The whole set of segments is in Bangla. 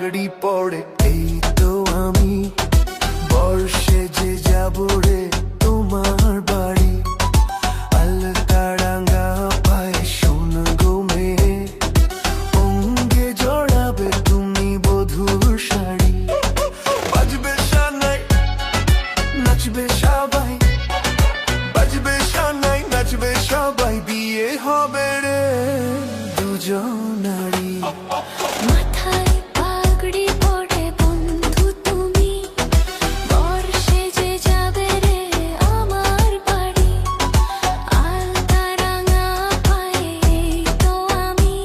পাগড়ি পড়ে এই তো আমি বর্ষে যে যাবো রে তোমার বাড়ি। আলতা রাঙা পায়ে সোনা গো মেয়ে, অঙ্গে জড়াবে তুমি বধূর শাড়ি। বাজবে সানাই নাচবে সবাই, বাজবে সানাই নাচবে সবাই, বিয়ে হবে রে দুজনারই। মাথায় পাগড়ি পড়ে বন্ধু তুমি, বর্ষে যে যাবে রে আমার বাড়ি। আলতা রাঙা পায়ে এই তো আমি,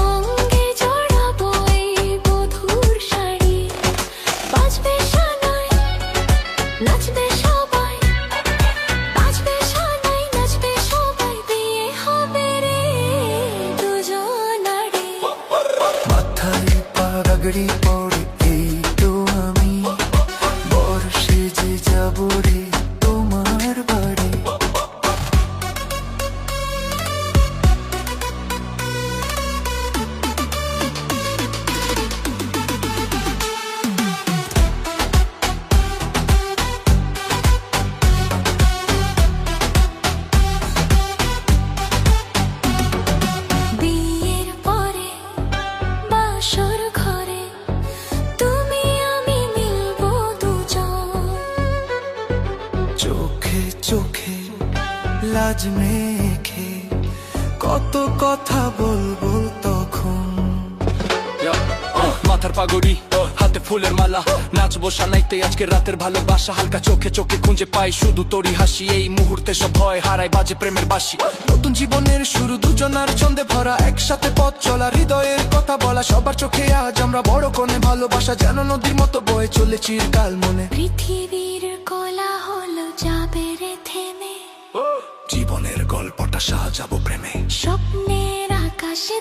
অঙ্গে জড়াবো এই বধূর শাড়ি। বাজবে সানাই নাচবে সবাই, বাজবে সানাই নাচবে সবাই, বিয়ে হবে রে দুজনারই। মাথায় পাগড়ি পড়ে এই তো আমি বর্ষে যে যাবো রে তোমার বাড়ি। বিয়ের পরে বাসর ঘরে তুমি আমি মিলবো দুজন। চোখে চোখে লাজ মেখে কত কথা বলবো তখন। মাথার পাগড়ি হাতে ফুলের মালা, নাচবো সানাইতে আজকে রাতের ভালোবাসা। হালকা চোখে চোখে খুঁজে পাই শুধু তোরই হাসি, এই মুহূর্তে সব ভয় হারাই বাজে প্রেমের বাঁশি। নতুন জীবনের শুরু দুজনার ছন্দে ভরা, একসাথে পথ চলা হৃদয়ের কথা বলা। সবার চোখে আজ আমরা বড় কোণে, ভালোবাসা যেন নদীর মতো বয়ে চলে চিরকাল মনে। পৃথিবীর কোলাহল যাবে রে থেমে, জীবনের গল্পটা সাজাবো প্রেমে। স্বপ্নের আকাশে